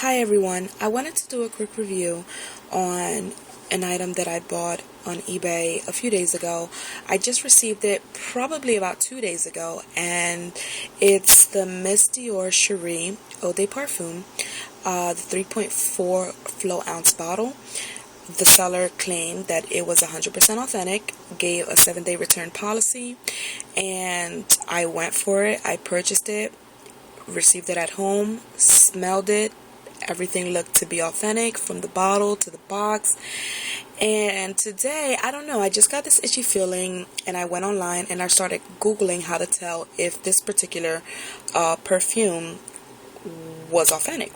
Hi everyone, I wanted to do a quick review on an item that I bought on eBay a few days ago. I just received it probably about 2 days ago, and it's the Miss Dior Cherie Eau de Parfum, the 3.4 flow ounce bottle. The seller claimed that it was 100% authentic, gave a 7-day return policy, and I went for it. I purchased it, received it at home, smelled it. Everything looked to be authentic from the bottle to the box. And today, I don't know, I just got this itchy feeling, and I went online and I started Googling how to tell if this particular perfume was authentic.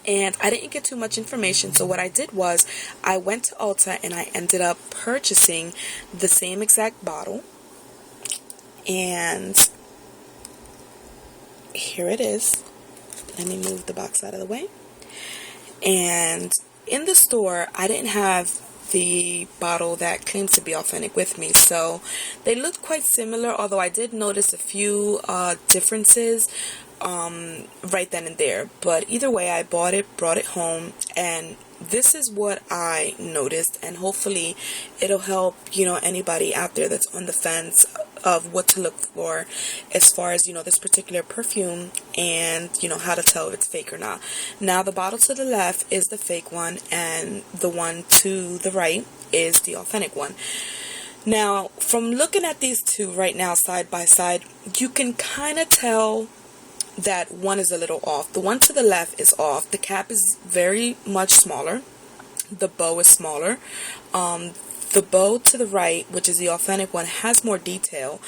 And I didn't get too much information, so what I did was I went to Ulta and I ended up purchasing the same exact bottle. And here it is. Let me move the box out of the way. And in the store, I didn't have the bottle that claims to be authentic with me, so they looked quite similar, although I did notice a few differences right then and there. But either way, I bought it, brought it home, and this is what I noticed, and hopefully it'll help, anybody out there that's on the fence of what to look for as far as, this particular perfume, and, how to tell if it's fake or not. Now, the bottle to the left is the fake one, and the one to the right is the authentic one. Now, from looking at these two right now side by side, you can kind of tell that one is a little off. The one to the left is off. The cap is very much smaller. The bow is smaller. The bow to the right, which is the authentic one, has more detail.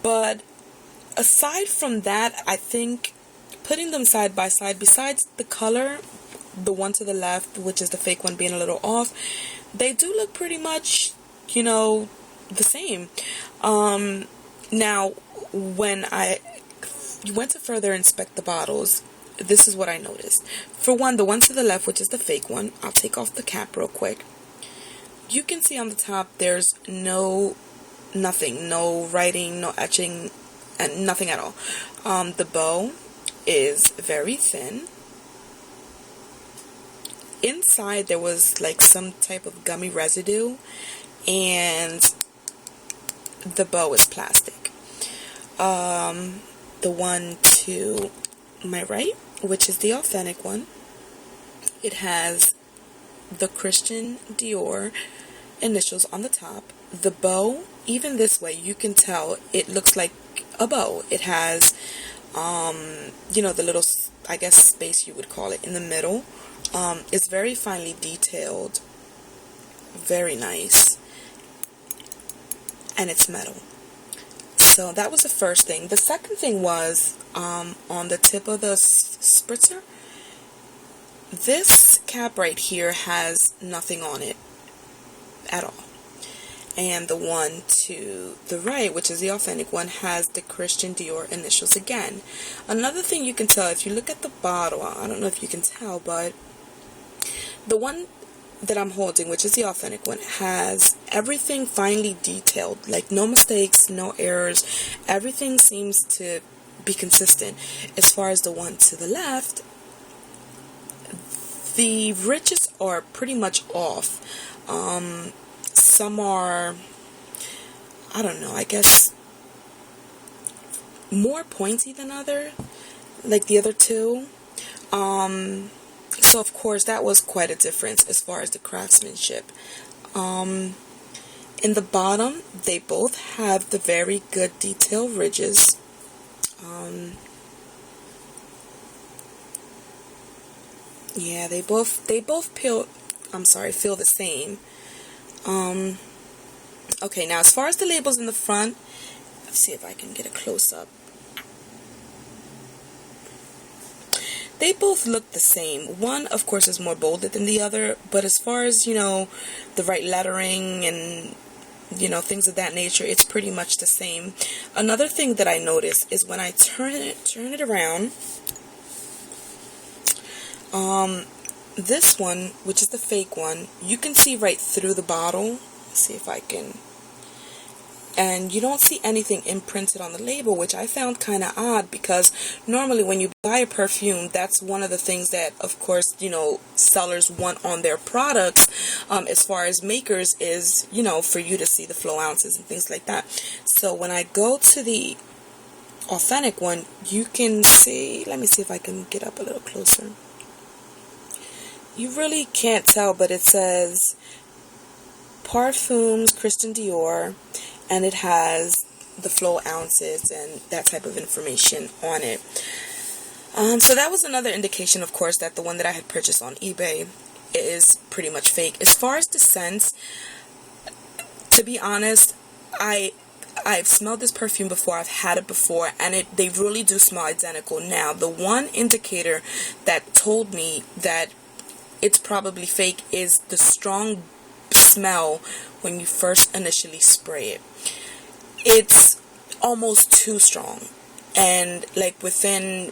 But aside from that, I think putting them side by side, besides the color, the one to the left, which is the fake one, being a little off, they do look pretty much, the same. Now, when I went to further inspect the bottles, this is what I noticed. For one, the one to the left, which is the fake one, I'll take off the cap real quick. You can see on the top there's nothing, no writing, no etching, and nothing at all. The bow is very thin. Inside there was like some type of gummy residue, and the bow is plastic. The one to my right, which is the authentic one, it has the Christian Dior initials on the top. The bow, even this way, you can tell it looks like a bow. It has, the little, I guess, space you would call it in the middle. It's very finely detailed, very nice, and it's metal. So that was the first thing. The second thing was on the tip of the spritzer. This cap right here has nothing on it at all. And the one to the right, which is the authentic one, has the Christian Dior initials again. Another thing you can tell, if you look at the bottle, I don't know if you can tell, but the one that I'm holding, which is the authentic one, has everything finely detailed, like no mistakes, no errors. Everything seems to be consistent. As far as the one to the left, the ridges are pretty much off. Some are, I don't know, I guess more pointy than like the other two. So of course that was quite a difference as far as the craftsmanship. In the bottom, they both have the very good detail ridges. Yeah, they both feel the same. Okay, now as far as the labels in the front, let's see if I can get a close up. They both look the same. One, of course, is more bolded than the other, but as far as, the right lettering and, things of that nature, it's pretty much the same. Another thing that I noticed is when I turn it around, this one, which is the fake one, you can see right through the bottle. Let's see if I can and you don't see anything imprinted on the label, which I found kind of odd, because normally when you buy a perfume, that's one of the things that, of course, sellers want on their products, as far as makers, is, for you to see the flow ounces and things like that. So when I go to the authentic one, you can see, let me see if I can get up a little closer. You really can't tell, but it says Parfums Christian Dior, and it has the flow ounces and that type of information on it. So that was another indication, of course, that the one that I had purchased on eBay is pretty much fake. As far as the scents, to be honest, I've smelled this perfume before, I've had it before, and they really do smell identical. Now, the one indicator that told me that it's probably fake is the strong smell when you first initially spray it. It's almost too strong, and like within,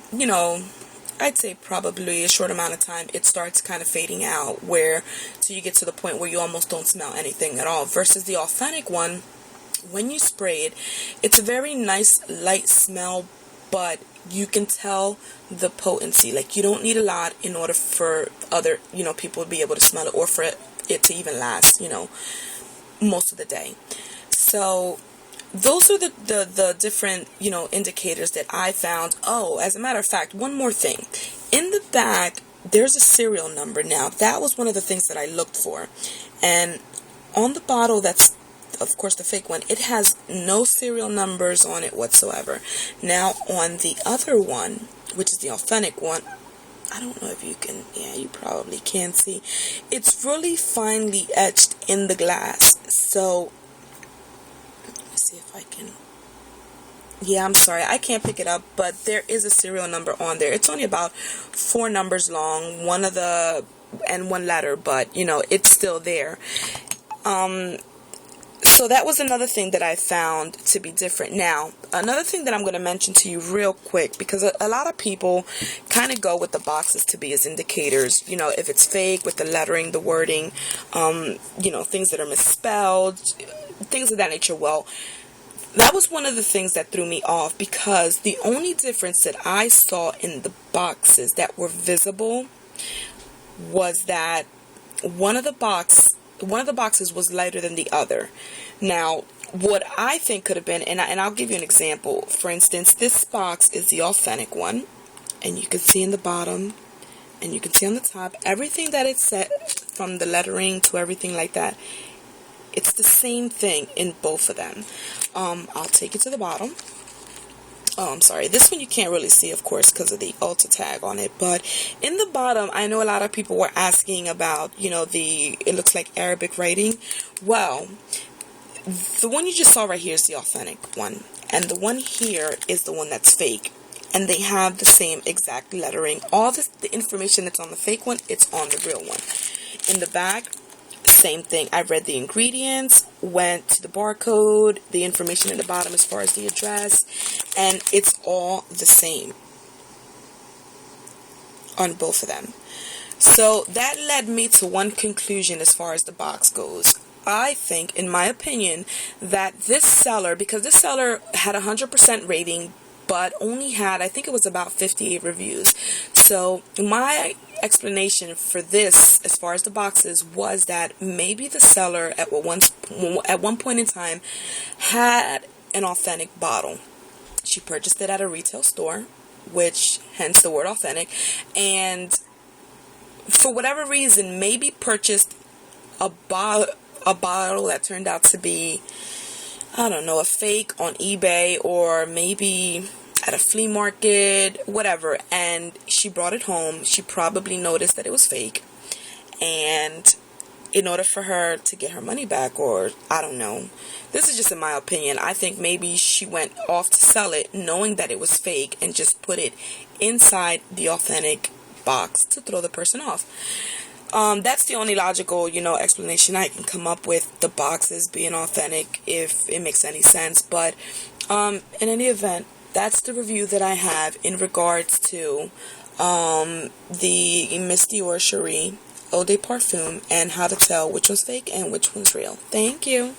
I'd say probably a short amount of time, it starts kind of fading out, so you get to the point where you almost don't smell anything at all, versus the authentic one. When you spray it, it's a very nice light smell, but you can tell the potency. Like, you don't need a lot in order for other, people to be able to smell it, or for it to even last, most of the day. So those are the different, indicators that I found. Oh, as a matter of fact, one more thing. In the back, there's a serial number. Now, that was one of the things that I looked for. And on the bottle, that's, of course, the fake one, it has no serial numbers on it whatsoever. Now, on the other one, which is the authentic one, I don't know if you can, you probably can see, it's really finely etched in the glass. So, let me see if I can, I'm sorry, I can't pick it up, but there is a serial number on there. It's only about 4 numbers long, and one letter, but, it's still there. So that was another thing that I found to be different. Now, another thing that I'm going to mention to you real quick, because a lot of people kind of go with the boxes to be as indicators, if it's fake, with the lettering, the wording, things that are misspelled, things of that nature. Well, that was one of the things that threw me off, because the only difference that I saw in the boxes that were visible was that one of the boxes was lighter than the other. Now, what I think could have been, and I'll give you an example. For instance, this box is the authentic one, and you can see in the bottom, and you can see on the top, everything that it said, from the lettering to everything like that, it's the same thing in both of them. I'll take you to the bottom. Oh, I'm sorry. This one you can't really see, of course, because of the Ulta tag on it. But in the bottom, I know a lot of people were asking about, it looks like Arabic writing. Well, the one you just saw right here is the authentic one. And the one here is the one that's fake. And they have the same exact lettering. All the information that's on the fake one, it's on the real one. In the back, same thing. I read the ingredients, went to the barcode, the information at the bottom as far as the address, and it's all the same on both of them. So that led me to one conclusion as far as the box goes. I think, in my opinion, that this seller, because this seller had 100% rating, but only had, I think it was about 58 reviews. So my explanation for this, as far as the boxes, was that maybe the seller at one point in time had an authentic bottle. She purchased it at a retail store, which hence the word authentic, and for whatever reason maybe purchased a bottle that turned out to be, I don't know, a fake on eBay, or maybe at a flea market, whatever, and she brought it home. She probably noticed that it was fake, and in order for her to get her money back, or I don't know, this is just in my opinion, I think maybe she went off to sell it knowing that it was fake and just put it inside the authentic box to throw the person off. That's the only logical, explanation I can come up with, the boxes being authentic, if it makes any sense. But in any event, that's the review that I have in regards to the Miss Dior Cherie Eau de Parfum, and how to tell which one's fake and which one's real. Thank you.